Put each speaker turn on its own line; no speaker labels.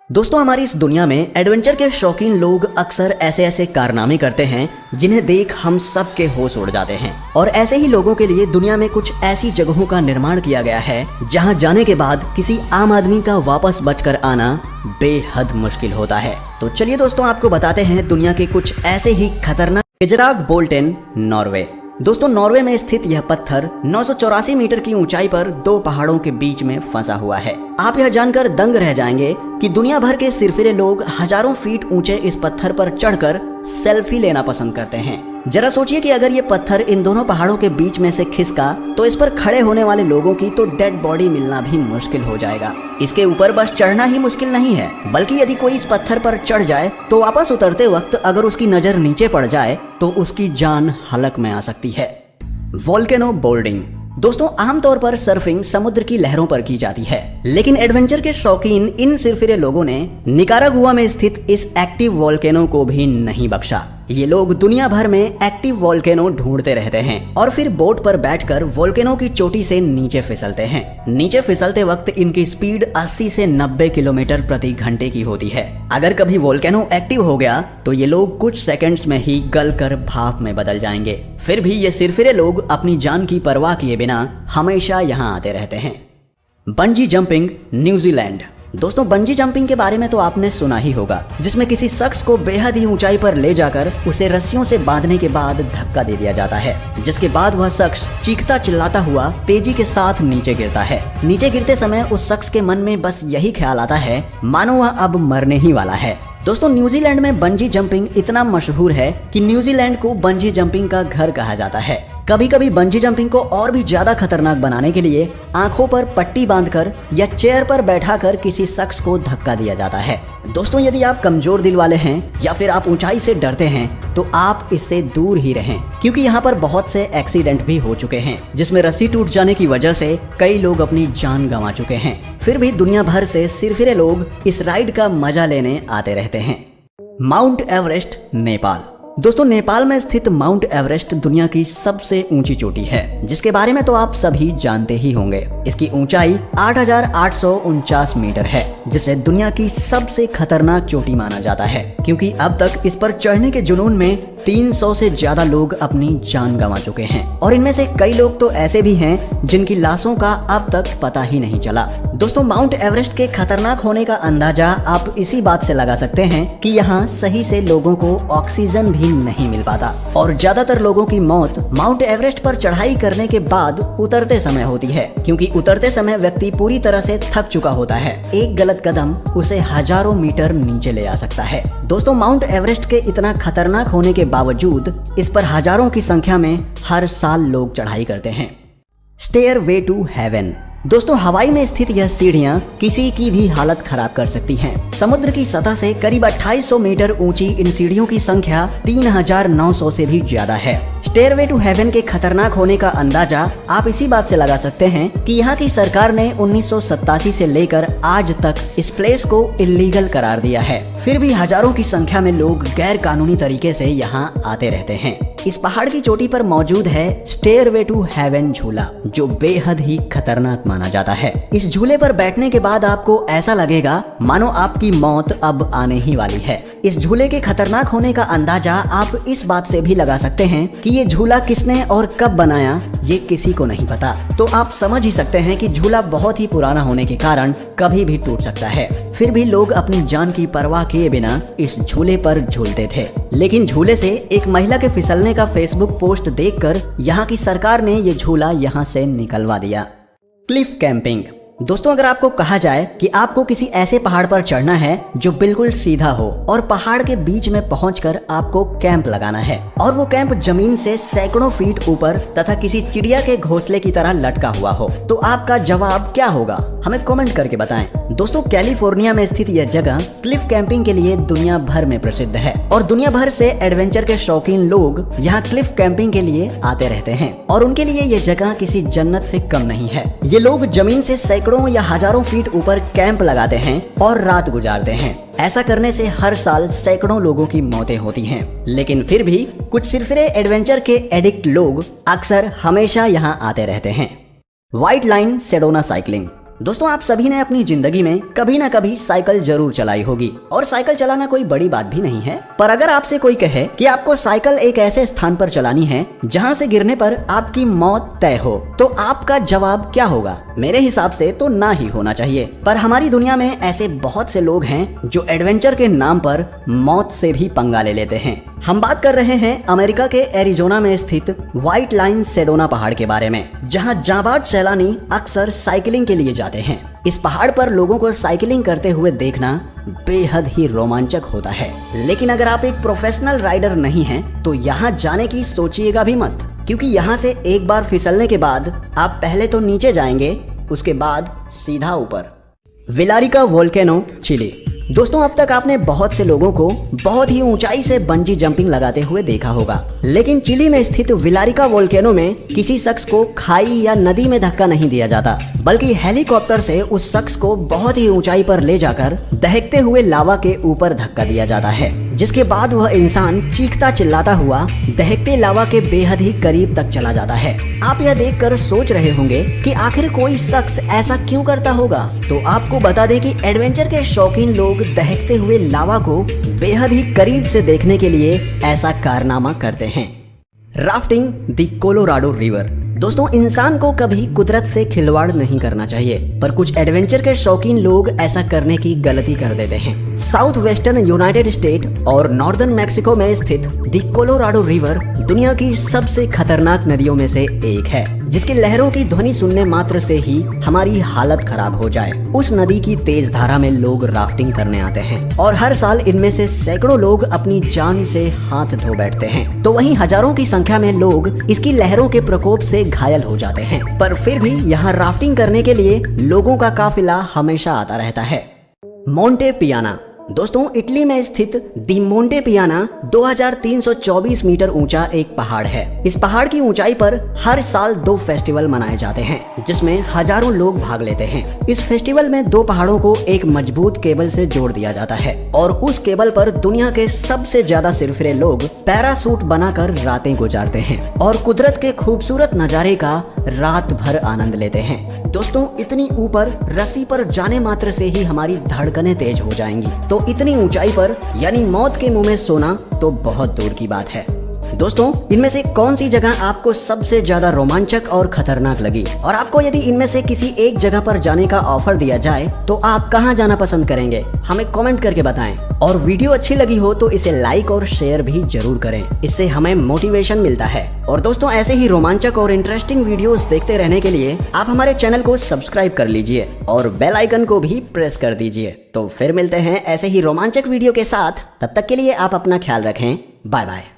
दोस्तों, हमारी इस दुनिया में एडवेंचर के शौकीन लोग अक्सर ऐसे ऐसे कारनामे करते हैं जिन्हें देख हम सब के होश उड़ जाते हैं। और ऐसे ही लोगों के लिए दुनिया में कुछ ऐसी जगहों का निर्माण किया गया है जहां जाने के बाद किसी आम आदमी का वापस बचकर आना बेहद मुश्किल होता है। तो चलिए दोस्तों, आपको बताते हैं दुनिया के कुछ ऐसे ही खतरनाक। इजरागबोल्टेन, नॉर्वे। दोस्तों, नॉर्वे में स्थित यह पत्थर 984 मीटर की ऊंचाई पर दो पहाड़ों के बीच में फंसा हुआ है। आप यह जानकर दंग रह जाएंगे कि दुनिया भर के सिरफिरे लोग हजारों फीट ऊंचे इस पत्थर पर चढ़कर सेल्फी लेना पसंद करते हैं। जरा सोचिए कि अगर ये पत्थर इन दोनों पहाड़ों के बीच में से खिसका तो इस पर खड़े होने वाले लोगों की तो डेड बॉडी मिलना भी मुश्किल हो जाएगा। इसके ऊपर बस चढ़ना ही मुश्किल नहीं है, बल्कि यदि कोई इस पत्थर पर चढ़ जाए तो वापस उतरते वक्त अगर उसकी नजर नीचे पड़ जाए तो उसकी जान हलक में आ सकती है। Volcano boarding. दोस्तों, आमतौर पर सर्फिंग समुद्र की लहरों पर की जाती है, लेकिन एडवेंचर के शौकीन इन सिरफिरे लोगों ने निकारागुआ में स्थित इस एक्टिव वोल्केनो को भी नहीं बख्शा। ये लोग दुनिया भर में एक्टिव वोल्केनो ढूंढते रहते हैं और फिर बोट पर बैठकर वोल्केनो की चोटी से नीचे फिसलते हैं। नीचे फिसलते वक्त इनकी स्पीड 80 से 90 किलोमीटर प्रति घंटे की होती है। अगर कभी वोल्केनो एक्टिव हो गया तो ये लोग कुछ सेकंड्स में ही गलकर भाप में बदल जाएंगे। फिर भी ये सिरफिरे लोग अपनी जान की परवाह किए बिना हमेशा यहाँ आते रहते हैं। Bungee jumping, New Zealand. दोस्तों, बंजी जंपिंग के बारे में तो आपने सुना ही होगा, जिसमें किसी शख्स को बेहद ही ऊंचाई पर ले जाकर उसे रस्सियों से बांधने के बाद धक्का दे दिया जाता है, जिसके बाद वह शख्स चीखता चिल्लाता हुआ तेजी के साथ नीचे गिरता है। नीचे गिरते समय उस शख्स के मन में बस यही ख्याल आता है मानो वह अब मरने ही वाला है। दोस्तों, न्यूजीलैंड में बंजी जंपिंग इतना मशहूर है कि न्यूजीलैंड को बंजी जंपिंग का घर कहा जाता है। कभी कभी बंजी जंपिंग को और भी ज्यादा खतरनाक बनाने के लिए आंखों पर पट्टी बांधकर या चेयर पर बैठाकर किसी शख्स को धक्का दिया जाता है। दोस्तों, यदि आप कमजोर दिल वाले हैं या फिर आप ऊंचाई से डरते हैं तो आप इससे दूर ही रहें, क्योंकि यहाँ पर बहुत से एक्सीडेंट भी हो चुके हैं जिसमें रस्सी टूट जाने की वजह से कई लोग अपनी जान गंवा चुके हैं। फिर भी दुनिया भर से सिरफिरे लोग इस राइड का मजा लेने आते रहते हैं। Mount Everest, Nepal. दोस्तों, नेपाल में स्थित माउंट एवरेस्ट दुनिया की सबसे ऊंची चोटी है, जिसके बारे में तो आप सभी जानते ही होंगे। इसकी ऊंचाई 8,849 मीटर है, जिसे दुनिया की सबसे खतरनाक चोटी माना जाता है, क्योंकि अब तक इस पर चढ़ने के जुनून में 300 से ज्यादा लोग अपनी जान गंवा चुके हैं और इनमें से कई लोग तो ऐसे भी हैं जिनकी लाशों का अब तक पता ही नहीं चला। दोस्तों, माउंट एवरेस्ट के खतरनाक होने का अंदाजा आप इसी बात से लगा सकते हैं कि यहाँ सही से लोगों को ऑक्सीजन भी नहीं मिल पाता और ज्यादातर लोगों की मौत माउंट एवरेस्ट पर चढ़ाई करने के बाद उतरते समय होती है, क्योंकि उतरते समय व्यक्ति पूरी तरह से थक चुका होता है। एक गलत कदम उसे हजारों मीटर नीचे ले आ सकता है। दोस्तों, माउंट एवरेस्ट के इतना खतरनाक होने के बावजूद इस पर हजारों की संख्या में हर साल लोग चढ़ाई करते हैं। Stairway to heaven. दोस्तों, हवाई में स्थित यह सीढ़ियां किसी की भी हालत खराब कर सकती हैं। समुद्र की सतह से करीब 2800 मीटर ऊंची इन सीढ़ियों की संख्या 3900 से भी ज्यादा है। स्टेयरवे टू हेवन के खतरनाक होने का अंदाजा आप इसी बात से लगा सकते हैं कि यहाँ की सरकार ने 1987 से लेकर आज तक इस प्लेस को इल्लीगल करार दिया है। फिर भी हजारों की संख्या में लोग गैर कानूनी तरीके से यहाँ आते रहते हैं। इस पहाड़ की चोटी पर मौजूद है स्टेयरवे टू हेवन झूला, जो बेहद ही खतरनाक माना जाता है। इस झूले पर बैठने के बाद आपको ऐसा लगेगा मानो आपकी मौत अब आने ही वाली है। इस झूले के खतरनाक होने का अंदाजा आप इस बात से भी लगा सकते हैं कि ये झूला किसने और कब बनाया ये किसी को नहीं पता। तो आप समझ ही सकते हैं कि झूला बहुत ही पुराना होने के कारण कभी भी टूट सकता है। फिर भी लोग अपनी जान की परवाह किए बिना इस झूले पर झूलते थे। लेकिन झूले से एक महिला के फिसलने का फेसबुक पोस्ट देखकर यहाँ की सरकार ने ये झूला यहाँ से निकलवा दिया। Cliff camping. दोस्तों, अगर आपको कहा जाए कि आपको किसी ऐसे पहाड़ पर चढ़ना है जो बिल्कुल सीधा हो और पहाड़ के बीच में पहुंचकर आपको कैंप लगाना है और वो कैंप जमीन से सैकड़ों फीट ऊपर तथा किसी चिड़िया के घोंसले की तरह लटका हुआ हो, तो आपका जवाब क्या होगा? हमें कमेंट करके बताएं। दोस्तों, कैलिफोर्निया में स्थित यह जगह क्लिफ कैंपिंग के लिए दुनिया भर में प्रसिद्ध है और दुनिया भर से एडवेंचर के शौकीन लोग यहाँ क्लिफ कैंपिंग के लिए आते रहते हैं और उनके लिए ये जगह किसी जन्नत से कम नहीं है। ये लोग जमीन से सैकड़ों या हजारों फीट ऊपर कैंप लगाते हैं और रात गुजारते हैं। ऐसा करने से हर साल सैकड़ों लोगों की मौतें होती हैं, लेकिन फिर भी कुछ सिरफिरे एडवेंचर के एडिक्ट लोग अक्सर हमेशा यहाँ आते रहते हैं। White line Sedona cycling. दोस्तों आप सभी ने अपनी जिंदगी में कभी ना कभी साइकिल जरूर चलाई होगी और साइकिल चलाना कोई बड़ी बात भी नहीं है। पर अगर आपसे कोई कहे कि आपको साइकिल एक ऐसे स्थान पर चलानी है जहां से गिरने पर आपकी मौत तय हो, तो आपका जवाब क्या होगा? मेरे हिसाब से तो ना ही होना चाहिए। पर हमारी दुनिया में ऐसे बहुत से लोग हैं जो एडवेंचर के नाम पर मौत से भी पंगा ले लेते हैं। हम बात कर रहे हैं अमेरिका के एरिजोना में स्थित व्हाइट लाइन सेडोना पहाड़ के बारे में, जहां जाबाज सैलानी अक्सर साइकिलिंग के लिए जाते हैं। इस पहाड़ पर लोगों को साइकिलिंग करते हुए देखना बेहद ही रोमांचक होता है। लेकिन अगर आप एक प्रोफेशनल राइडर नहीं हैं, तो यहाँ जाने की सोचिएगा भी मत, क्योंकि यहाँ से एक बार फिसलने के बाद आप पहले तो नीचे जाएंगे, उसके बाद सीधा ऊपर। विलारिका वोल्केनो, चिली। दोस्तों अब तक आपने बहुत से लोगों को बहुत ही ऊंचाई से बंजी जंपिंग लगाते हुए देखा होगा, लेकिन चिली में स्थित विलारिका वोल्केनो में किसी शख्स को खाई या नदी में धक्का नहीं दिया जाता, बल्कि हेलीकॉप्टर से उस शख्स को बहुत ही ऊंचाई पर ले जाकर दहकते हुए लावा के ऊपर धक्का दिया जाता है, जिसके बाद वह इंसान चीखता चिल्लाता हुआ दहकते लावा के बेहद ही करीब तक चला जाता है। आप यह देखकर सोच रहे होंगे कि आखिर कोई शख्स ऐसा क्यों करता होगा, तो आपको बता दें कि एडवेंचर के शौकीन लोग दहकते हुए लावा को बेहद ही करीब से देखने के लिए ऐसा कारनामा करते हैं। Rafting the Colorado river. दोस्तों इंसान को कभी कुदरत से खिलवाड़ नहीं करना चाहिए, पर कुछ एडवेंचर के शौकीन लोग ऐसा करने की गलती कर देते हैं। साउथ वेस्टर्न यूनाइटेड स्टेट और नॉर्दर्न मैक्सिको में स्थित द कोलोराडो रिवर दुनिया की सबसे खतरनाक नदियों में से एक है, जिसकी लहरों की ध्वनि सुनने मात्र से ही हमारी हालत खराब हो जाए। उस नदी की तेज धारा में लोग राफ्टिंग करने आते हैं और हर साल इनमें से सैकड़ों लोग अपनी जान से हाथ धो बैठते हैं, तो वहीं हजारों की संख्या में लोग इसकी लहरों के प्रकोप से घायल हो जाते हैं। पर फिर भी यहाँ राफ्टिंग करने के लिए लोगों का काफिला हमेशा आता रहता है। मोंटे पियाना। दोस्तों इटली में स्थित दी मोंटे पियाना 2324 मीटर ऊंचा एक पहाड़ है। इस पहाड़ की ऊंचाई पर हर साल 2 फेस्टिवल मनाए जाते हैं, जिसमें हजारों लोग भाग लेते हैं। इस फेस्टिवल में 2 पहाड़ों को एक मजबूत केबल से जोड़ दिया जाता है और उस केबल पर दुनिया के सबसे ज्यादा सिरफिरे लोग पैरासूट बनाकर रातें गुजारते हैं और कुदरत के खूबसूरत नजारे का रात भर आनंद लेते हैं। दोस्तों इतनी ऊपर रस्सी पर जाने मात्र से ही हमारी धड़कनें तेज हो जाएंगी, तो इतनी ऊंचाई पर यानी मौत के मुंह में सोना तो बहुत दूर की बात है। दोस्तों इनमें से कौन सी जगह आपको सबसे ज्यादा रोमांचक और खतरनाक लगी, और आपको यदि इनमें से किसी एक जगह पर जाने का ऑफर दिया जाए तो आप कहां जाना पसंद करेंगे? हमें कमेंट करके बताएं। और वीडियो अच्छी लगी हो तो इसे लाइक और शेयर भी जरूर करें, इससे हमें मोटिवेशन मिलता है। और दोस्तों ऐसे ही रोमांचक और इंटरेस्टिंग वीडियोस देखते रहने के लिए आप हमारे चैनल को सब्सक्राइब कर लीजिए और बेल आइकन को भी प्रेस कर दीजिए। तो फिर मिलते हैं ऐसे ही रोमांचक वीडियो के साथ, तब तक के लिए आप अपना ख्याल रखें। Bye bye.